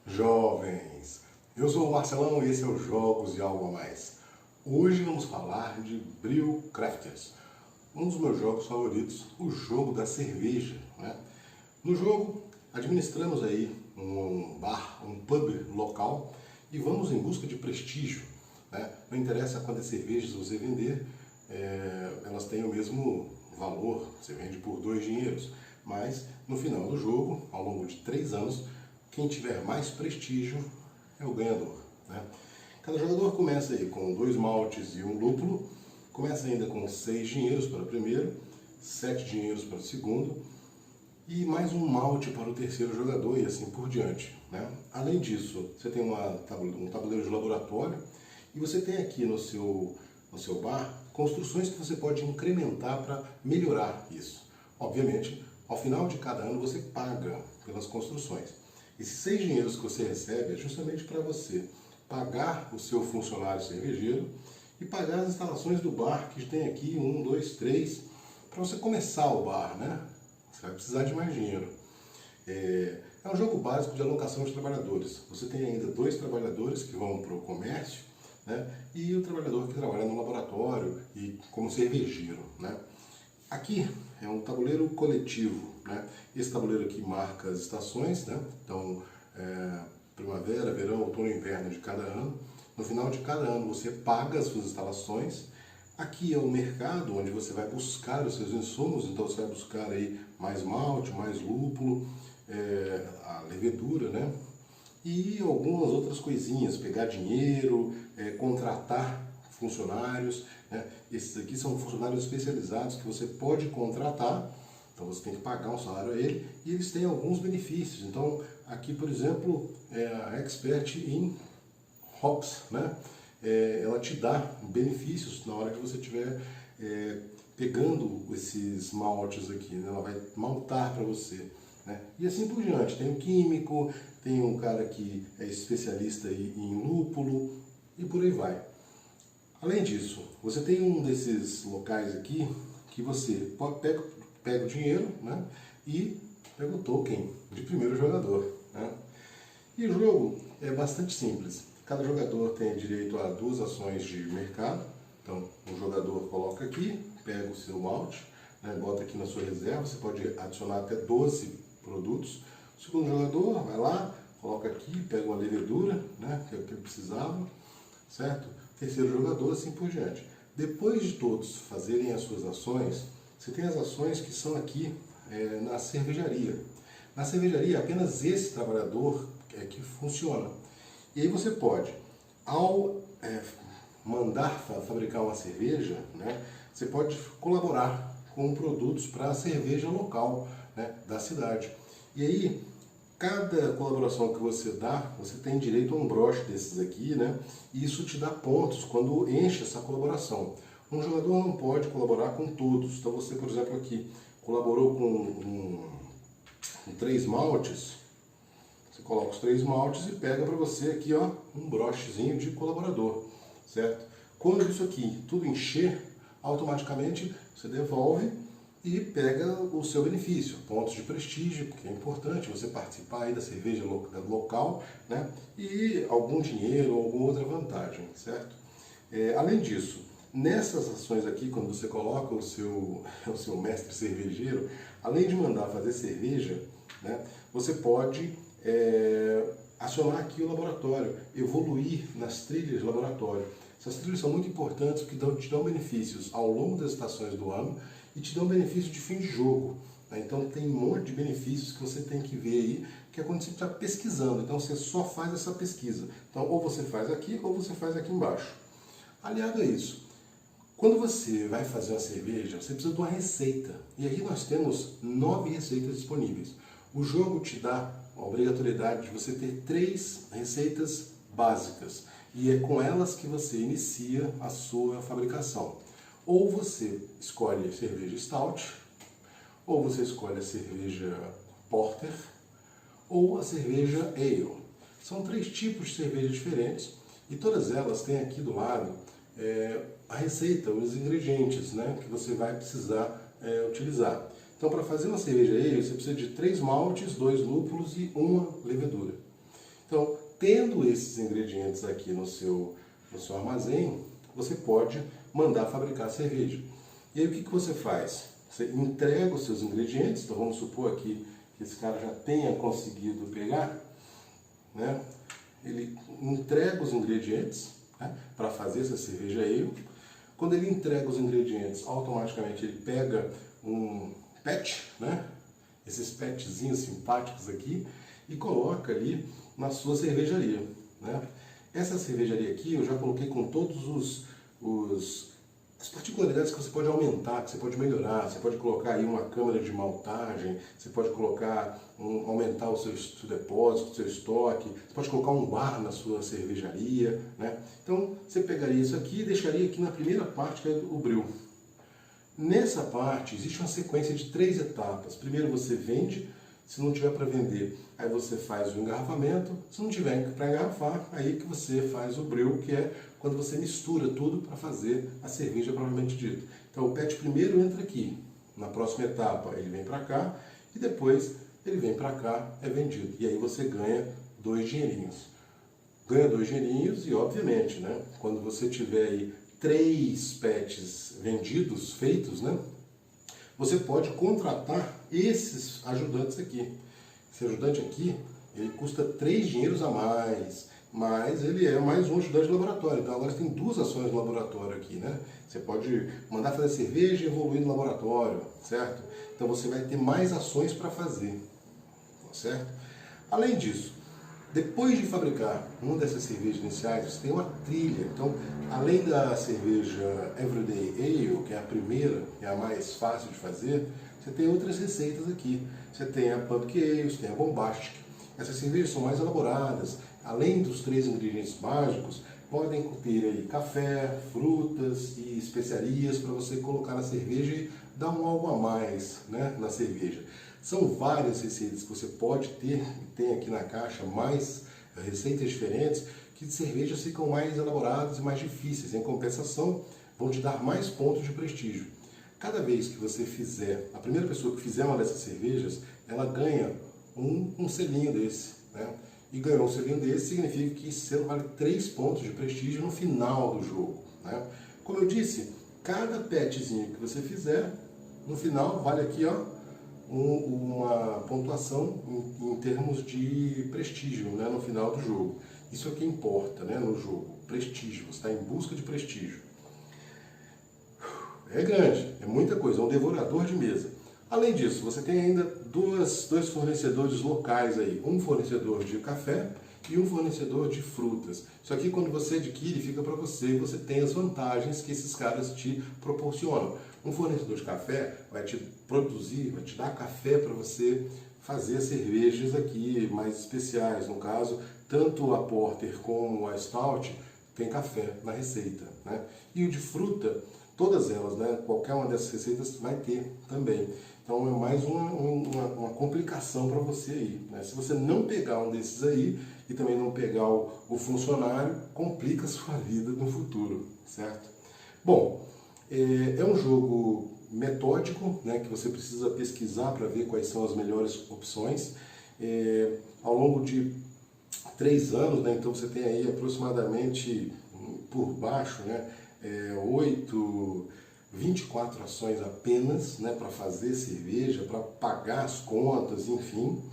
Jovens, eu sou o Marcelão e esse é o Jogos e Algo a Mais. Hoje vamos falar de Brewers Crafters, um dos meus jogos favoritos, o jogo da cerveja, né? No jogo, administramos aí um bar, um pub local e vamos em busca de prestígio, né? Não interessa quantas cervejas você vender, elas têm o mesmo valor, você vende por 2 dinheiros, mas no final do jogo, ao longo de 3 anos, quem tiver mais prestígio é o ganhador, né? Cada jogador começa aí com 2 maltes e 1 lúpulo, começa ainda com 6 dinheiros para o primeiro, 7 dinheiros para o segundo e mais um malte para o terceiro jogador e assim por diante, né? Além disso, você tem um tabuleiro de laboratório e você tem aqui no seu bar construções que você pode incrementar para melhorar isso. Obviamente, ao final de cada ano você paga pelas construções. Esses 6 dinheiros que você recebe é justamente para você pagar o seu funcionário cervejeiro e pagar as instalações do bar, que tem aqui 1, 2, 3, para você começar o bar, né? Você vai precisar de mais dinheiro. É um jogo básico de alocação de trabalhadores. Você tem ainda 2 trabalhadores que vão para o comércio, né? E o trabalhador que trabalha no laboratório e como cervejeiro, né? Aqui é um tabuleiro coletivo, né? Esse tabuleiro aqui marca as estações, né? Então, primavera, verão, outono e inverno de cada ano. No final de cada ano você paga as suas instalações. Aqui é o mercado onde você vai buscar os seus insumos, então você vai buscar aí mais malte, mais lúpulo, a levedura, né? E algumas outras coisinhas, pegar dinheiro, contratar funcionários, né? Esses aqui são funcionários especializados que você pode contratar, então você tem que pagar um salário a ele, e eles têm alguns benefícios. Então aqui, por exemplo, a Expert in Hops, né? Ela te dá benefícios na hora que você estiver pegando esses maltes aqui, né? Ela vai maltar para você, né? E assim por diante. Tem um químico, tem um cara que é especialista aí em lúpulo e por aí vai. Além disso, você tem um desses locais aqui que você pega o dinheiro, né, e pega o token de primeiro jogador, né? E o jogo é bastante simples. Cada jogador tem direito a 2 ações de mercado. Então, um jogador coloca aqui, pega o seu malte, né, bota aqui na sua reserva, você pode adicionar até 12 produtos. O segundo jogador vai lá, coloca aqui, pega uma levedura, né, que é o que ele precisava, certo? Terceiro jogador, assim por diante. Depois de todos fazerem as suas ações, você tem as ações que são aqui na cervejaria. Na cervejaria, apenas esse trabalhador é que funciona. E aí você pode, ao mandar fabricar uma cerveja, né, você pode colaborar com produtos para a cerveja local, né, da cidade. E aí, cada colaboração que você dá, você tem direito a um broche desses aqui, né? E isso te dá pontos quando enche essa colaboração. Um jogador não pode colaborar com todos. Então você, por exemplo, aqui, colaborou com 3 maltes, você coloca os 3 maltes e pega para você aqui, ó, um brochezinho de colaborador, certo? Quando isso aqui tudo encher, automaticamente você devolve e pega o seu benefício, pontos de prestígio, porque é importante você participar aí da cerveja local, né? E algum dinheiro ou alguma outra vantagem, certo? Além disso, nessas ações aqui, quando você coloca o seu mestre cervejeiro, além de mandar fazer cerveja, né, você pode acionar aqui o laboratório, evoluir nas trilhas de laboratório. Essas trilhas são muito importantes porque te dão benefícios ao longo das estações do ano e te dão benefício de fim de jogo, né? Então tem um monte de benefícios que você tem que ver aí, que é quando você está pesquisando. Então você só faz essa pesquisa. Então ou você faz aqui ou você faz aqui embaixo. Aliado a isso, quando você vai fazer uma cerveja, você precisa de uma receita. E aqui nós temos 9 receitas disponíveis. O jogo te dá a obrigatoriedade de você ter 3 receitas básicas. E é com elas que você inicia a sua fabricação. Ou você escolhe a cerveja Stout, ou você escolhe a cerveja Porter, ou a cerveja Ale. São 3 tipos de cerveja diferentes e todas elas têm aqui do lado a receita, os ingredientes, né, que você vai precisar utilizar. Então, para fazer uma cerveja ale, você precisa de 3 maltes, 2 lúpulos e 1 levedura. Então, tendo esses ingredientes aqui no seu armazém, você pode mandar fabricar a cerveja. E aí o que você faz? Você entrega os seus ingredientes, então vamos supor aqui que esse cara já tenha conseguido pegar, né? Ele entrega os ingredientes, né, para fazer essa cerveja ale. Quando ele entrega os ingredientes, automaticamente ele pega um patch, né? Esses patchzinhos simpáticos aqui, e coloca ali na sua cervejaria, né? Essa cervejaria aqui eu já coloquei com todos as particularidades que você pode aumentar, que você pode melhorar. Você pode colocar aí uma câmara de maltagem, você pode colocar, aumentar o seu depósito, o seu estoque, você pode colocar um bar na sua cervejaria, né? Então você pegaria isso aqui e deixaria aqui na primeira parte, que é o breu. Nessa parte existe uma sequência de 3 etapas. Primeiro você vende, se não tiver para vender, aí você faz o engarrafamento. Se não tiver para engarrafar, aí que você faz o breu, que é quando você mistura tudo para fazer a cerveja propriamente dita. Então o PET primeiro entra aqui, na próxima etapa ele vem para cá, e depois ele vem para cá, é vendido. E aí você ganha 2 dinheirinhos. Ganha 2 dinheirinhos e, obviamente, né, quando você tiver aí 3 PETs vendidos, feitos, né, você pode contratar esses ajudantes aqui. Esse ajudante aqui, ele custa 3 dinheiros a mais, mas ele é mais um ajudante de laboratório. Então agora você tem 2 ações no laboratório aqui, né? Você pode mandar fazer cerveja e evoluir no laboratório, certo? Então você vai ter mais ações para fazer, certo? Além disso, depois de fabricar uma dessas cervejas iniciais, você tem uma trilha. Então, além da cerveja Everyday Ale, que é a primeira, que é a mais fácil de fazer, você tem outras receitas aqui. Você tem a Pumpkin Ale, você tem a Bombastic. Essas cervejas são mais elaboradas. Além dos 3 ingredientes mágicos, podem ter aí café, frutas e especiarias para você colocar na cerveja e dar um algo a mais, né, na cerveja. São várias receitas que você pode ter, tem aqui na caixa mais receitas diferentes, que de cervejas ficam mais elaboradas e mais difíceis. Em compensação, vão te dar mais pontos de prestígio. Cada vez que você fizer, a primeira pessoa que fizer uma dessas cervejas, ela ganha um selinho desse, né? E ganhou um selinho desse significa que esse selo vale 3 pontos de prestígio no final do jogo, né? Como eu disse, cada petzinho que você fizer, no final vale aqui, ó, uma pontuação em termos de prestígio, né, no final do jogo. Isso é o que importa, né, no jogo, prestígio, você está em busca de prestígio. É grande, é muita coisa, é um devorador de mesa. Além disso, você tem ainda dois fornecedores locais aí, um fornecedor de café e um fornecedor de frutas. Isso aqui, quando você adquire, fica para você, você tem as vantagens que esses caras te proporcionam. Um fornecedor de café vai te produzir, vai te dar café para você fazer cervejas aqui mais especiais. No caso, tanto a Porter como a Stout tem café na receita, né? E o de fruta, todas elas, né? Qualquer uma dessas receitas vai ter também. Então é mais uma complicação para você aí, né? Se você não pegar um desses aí e também não pegar o funcionário, complica a sua vida no futuro, certo? Bom, é um jogo metódico, né, que você precisa pesquisar para ver quais são as melhores opções. Ao longo de 3 anos, né, então você tem aí aproximadamente, por baixo, né, 24 ações apenas, né, para fazer cerveja, para pagar as contas, enfim.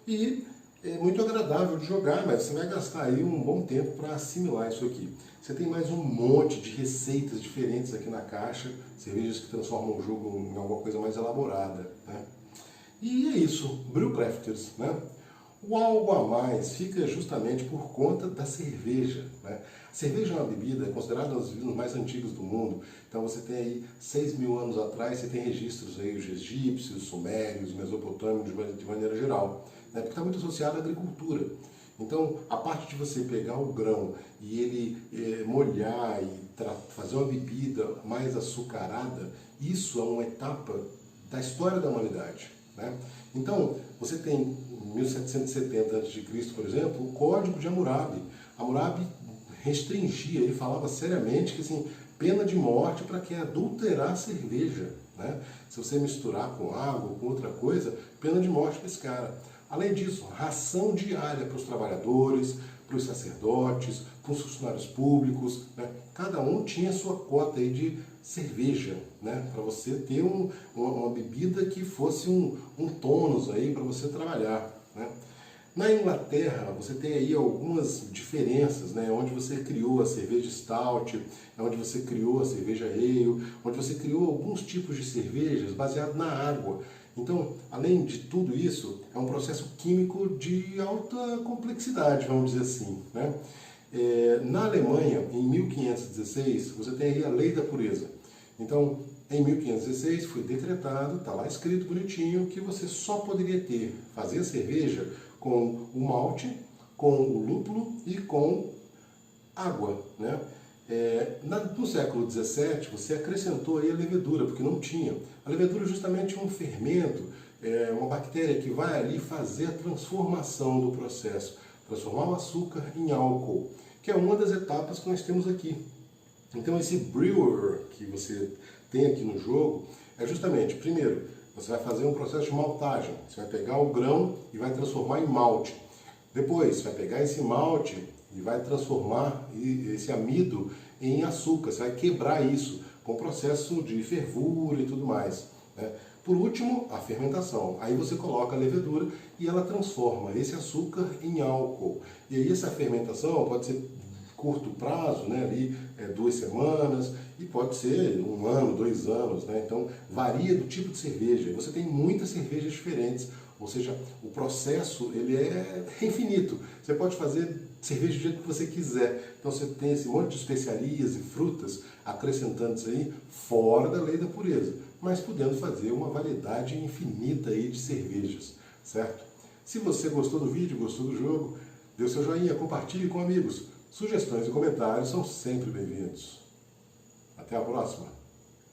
E é muito agradável de jogar, mas você vai gastar aí um bom tempo para assimilar isso aqui. Você tem mais um monte de receitas diferentes aqui na caixa, cervejas que transformam o jogo em alguma coisa mais elaborada, né? E é isso, Brewcrafters, né? O algo a mais fica justamente por conta da cerveja, né? A cerveja é uma bebida considerada uma das bebidas mais antigas do mundo. Então você tem aí 6.000 anos atrás, você tem registros aí, os egípcios, sumérios, mesopotâmicos de maneira geral, né? Porque está muito associado à agricultura. Então, a parte de você pegar o grão e ele molhar e fazer uma bebida mais açucarada, isso é uma etapa da história da humanidade, né? Então, você tem em 1770 a.C., por exemplo, o Código de Hammurabi. Hammurabi restringia, ele falava seriamente que, assim, pena de morte para quem adulterar cerveja, né? Se você misturar com água ou com outra coisa, pena de morte para esse cara. Além disso, ração diária para os trabalhadores, para os sacerdotes, para os funcionários públicos, né? Cada um tinha sua cota aí de cerveja, né? Para você ter uma bebida que fosse um tônus aí para você trabalhar, né? Na Inglaterra, você tem aí algumas diferenças, né? Onde você criou a cerveja stout, onde você criou a cerveja ale, onde você criou alguns tipos de cervejas baseados na água. Então, além de tudo isso, é um processo químico de alta complexidade, vamos dizer assim, né? Na Alemanha, em 1516, você tem aí a Lei da Pureza. Então, em 1516 foi decretado, está lá escrito bonitinho, que você só poderia fazer a cerveja com o malte, com o lúpulo e com água, né? No século XVII, você acrescentou aí a levedura, porque não tinha. A levedura é justamente um fermento, uma bactéria que vai ali fazer a transformação do processo, transformar o açúcar em álcool, que é uma das etapas que nós temos aqui. Então esse brewer que você tem aqui no jogo é justamente, primeiro, você vai fazer um processo de maltagem. Você vai pegar o grão e vai transformar em malte. Depois, você vai pegar esse malte e vai transformar esse amido em açúcar. Você vai quebrar isso com o processo de fervura e tudo mais, né? Por último, a fermentação. Aí você coloca a levedura e ela transforma esse açúcar em álcool. E aí essa fermentação pode ser curto prazo, né, ali 2 semanas, e pode ser 1 ano, 2 anos, né? Então varia do tipo de cerveja. Você tem muitas cervejas diferentes, ou seja, o processo ele é infinito. Você pode fazer cerveja do jeito que você quiser. Então você tem esse monte de especiarias e frutas acrescentantes aí fora da lei da pureza, mas podendo fazer uma variedade infinita aí de cervejas, certo? Se você gostou do vídeo, gostou do jogo, dê o seu joinha, compartilhe com amigos. Sugestões e comentários são sempre bem-vindos. Até a próxima!